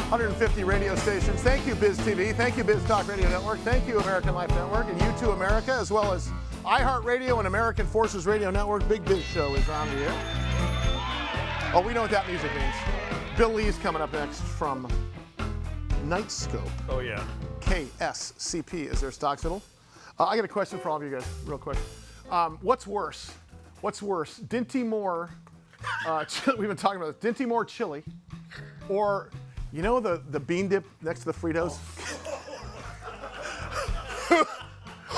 150 radio stations. Thank you, BizTV. Thank you, Biz Talk Radio Network. Thank you, American Life Network, and U2 America, as well as iHeartRadio and American Forces Radio Network. Big Biz Show is on the air. Oh, we know what that music means. Bill Lee's coming up next from Knightscope. Oh, yeah. KSCP is their stock symbol. I got a question for all of you guys, real quick. What's worse? What's worse? Dinty Moore, we've been talking about this, Dinty Moore chili, or, you know, the bean dip next to the Fritos?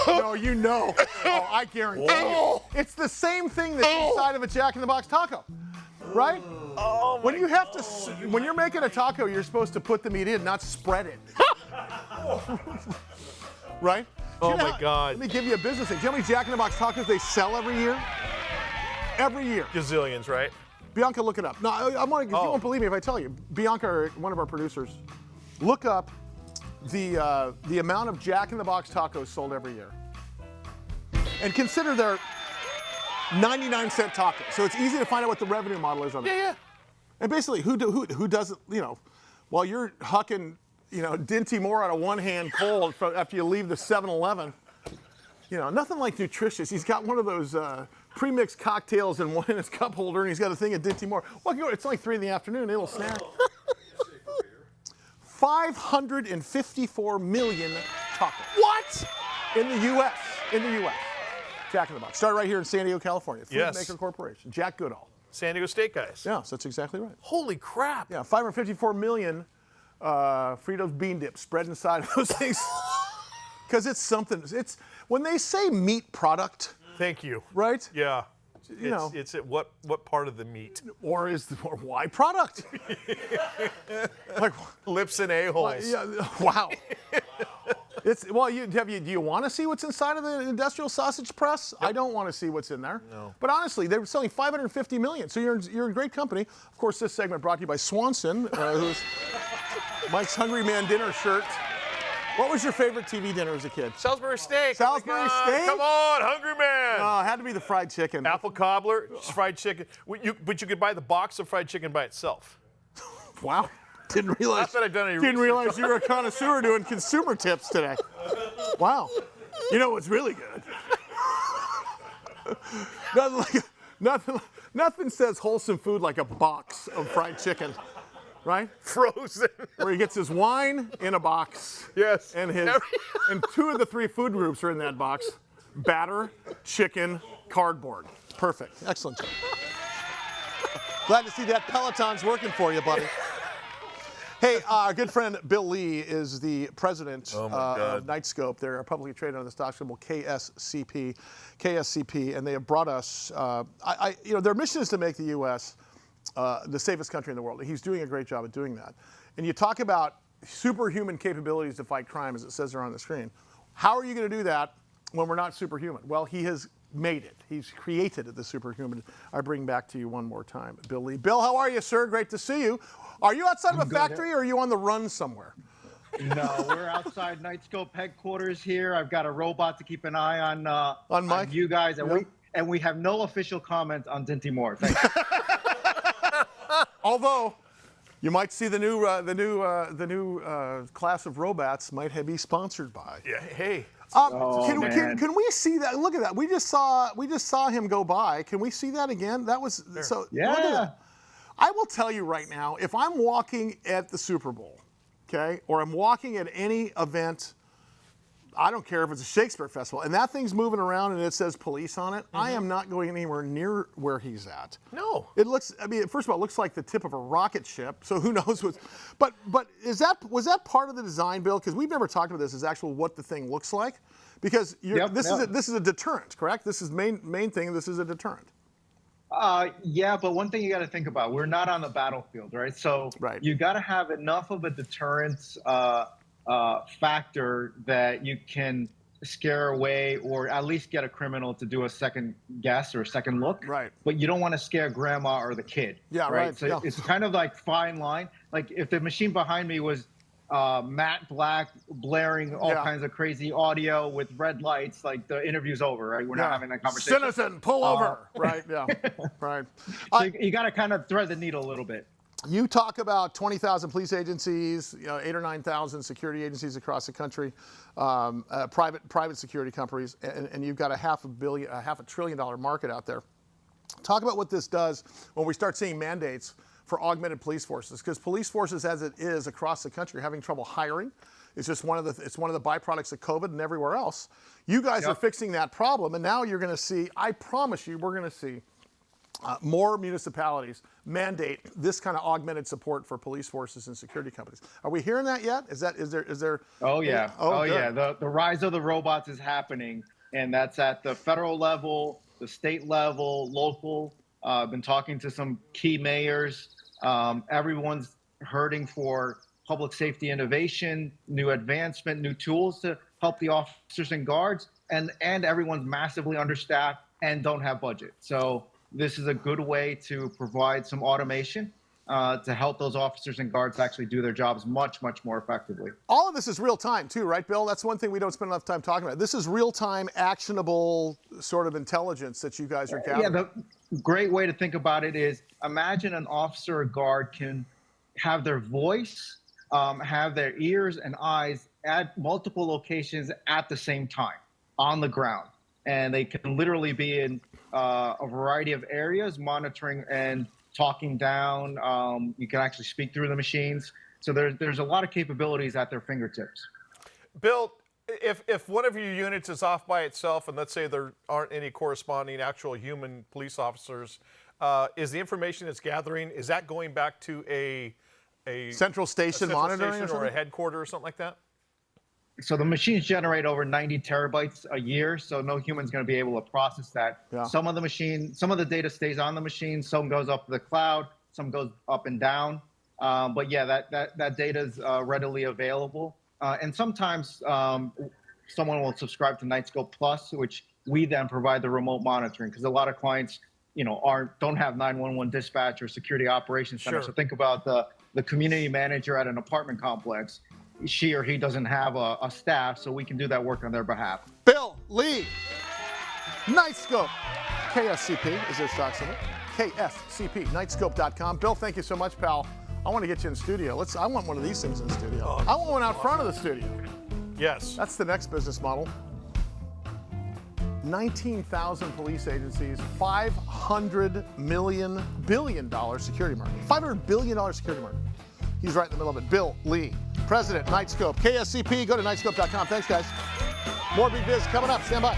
No, you know. Oh, I guarantee you. It's the same thing that's inside of a Jack in the Box taco, right? Oh, when you have to, when you're making a taco, you're supposed to put the meat in, not spread it. Right? Oh my God. Let me give you a business thing. Do you know how many Jack in the Box tacos they sell every year? Every year. Gazillions, right? Bianca, look it up. No, you won't believe me if I tell you. Bianca, one of our producers, look up the amount of Jack in the Box tacos sold every year. And consider they're 99-cent tacos. So it's easy to find out what the revenue model is on that. Yeah. And basically, who doesn't, you know, while you're hucking, you know, Dinty Moore out of one hand cold after you leave the 7-Eleven, you know, nothing like nutritious. He's got one of those pre-mixed cocktails in his cup holder, and he's got a thing of Dinty Moore. Well, it's like 3 in the afternoon, a little snack. 554 million tacos. What? In the U.S. Jack in the Box. Start right here in San Diego, California. Food Yes. Maker Corporation. Jack Goodall. San Diego State guys. Yeah, so that's exactly right. Holy crap. Yeah, 554 million Fritos bean dip spread inside of those things. Because it's something. It's when they say meat product. Thank you. Right? Yeah. You know. It's at what part of the meat? Or why product? Like Lips and a-holes. Yeah. Wow. Do you want to see what's inside of the industrial sausage press? Yep. I don't want to see what's in there. No. But honestly, they were selling 550 million. So you're in great company. Of course, this segment brought to you by Swanson, who's Mike's Hungry Man dinner shirt. What was your favorite TV dinner as a kid? Salisbury steak. Salisbury steak? Come on, hungry man. It had to be the fried chicken. Apple cobbler, fried chicken. But you could buy the box of fried chicken by itself. Wow. Didn't realize. Not that I've done any Didn't research realize you were a connoisseur doing consumer tips today. Wow. You know what's really good? Nothing says wholesome food like a box of fried chicken, right? Frozen. Where he gets his wine in a box. Yes. And and 2 of the 3 food groups are in that box: batter, chicken, cardboard. Perfect. Excellent job. Glad to see that Peloton's working for you, buddy. Hey, our good friend Bill Lee is the president of Knightscope. They're publicly traded on the stock symbol KSCP, and they have brought us. Their mission is to make the U.S. The safest country in the world. He's doing a great job at doing that. And you talk about superhuman capabilities to fight crime, as it says there on the screen. How are you going to do that when we're not superhuman? Well, he has made it. He's created the superhuman. I bring back to you one more time, Bill Lee. Bill, how are you, sir? Great to see you. Are you outside of a factory, or are you on the run somewhere? No, we're outside Knightscope headquarters here. I've got a robot to keep an eye on Mike? on you guys, and we have no official comment on Dinty Moore. Thank you. Although you might see the new class of robots might be sponsored by. Yeah. Hey. Can we see that? Look at that. We just saw him go by. Can we see that again? That was so. Yeah. Look at that. I will tell you right now, if I'm walking at the Super Bowl, okay, or I'm walking at any event, I don't care if it's a Shakespeare festival, and that thing's moving around and it says police on it, I am not going anywhere near where he's at. No. It looks, first of all, it looks like the tip of a rocket ship, so who knows what's, but was that part of the design, Bill? Because we've never talked about this as actual what the thing looks like. Because this is a deterrent, correct? This is main thing, this is a deterrent. Yeah, but one thing you got to think about, we're not on the battlefield, right? So you got to have enough of a deterrence factor that you can scare away or at least get a criminal to do a second guess or a second look. Right. But you don't want to scare grandma or the kid. Yeah, right. So it's kind of like fine line. Like if the machine behind me was matte black, blaring all kinds of crazy audio with red lights, like the interview's over, right? We're not having that conversation. Citizen, pull over. Right, yeah, right. So you got to kind of thread the needle a little bit. You talk about 20,000 police agencies, 8 or 9,000 security agencies across the country, private security companies, and you've got a half a trillion dollar market out there. Talk about what this does when we start seeing mandates for augmented police forces, because police forces, as it is across the country, are having trouble hiring. It's just one of the byproducts of COVID and everywhere else. You guys are fixing that problem, and now you're going to see. I promise you, we're going to see more municipalities mandate this kind of augmented support for police forces and security companies. Are we hearing that yet? Is there? Oh yeah. Oh good. yeah. The rise of the robots is happening, and that's at the federal level, the state level, local. I've been talking to some key mayors. Everyone's hurting for public safety innovation, new advancement, new tools to help the officers and guards, and everyone's massively understaffed and don't have budget. So this is a good way to provide some automation to help those officers and guards actually do their jobs much, much more effectively. All of this is real time too, right, Bill? That's one thing we don't spend enough time talking about. This is real time, actionable sort of intelligence that you guys are gathering. Yeah, the great way to think about it is imagine an officer or guard can have their voice, have their ears and eyes at multiple locations at the same time on the ground. And they can literally be in a variety of areas, monitoring and talking down. You can actually speak through the machines. So there's a lot of capabilities at their fingertips. Bill, if one of your units is off by itself, and let's say there aren't any corresponding actual human police officers, is the information it's gathering, is that going back to a central station monitoring or a headquarters or something like that? So the machines generate over 90 terabytes a year, so no human's going to be able to process that. Yeah. Some of the data stays on the machine, some goes up to the cloud, some goes up and down. But yeah, that data is readily available. And sometimes someone will subscribe to Knightscope Plus, which we then provide the remote monitoring, because a lot of clients, don't have 911 dispatch or security operations center. Sure. So think about the community manager at an apartment complex. She or he doesn't have a staff, so we can do that work on their behalf. Bill Lee, Knightscope, KSCP is their stock symbol. KSCP, Knightscope.com. Bill, thank you so much, pal. I want to get you in studio. I want one of these things in the studio. I want one out front of the studio. Yes. That's the next business model. 19,000 police agencies, $500 billion security market. $500 billion security market. He's right in the middle of it. Bill Lee, President, Knightscope, KSCP. Go to Knightscope.com. Thanks, guys. More Big Biz coming up. Stand by.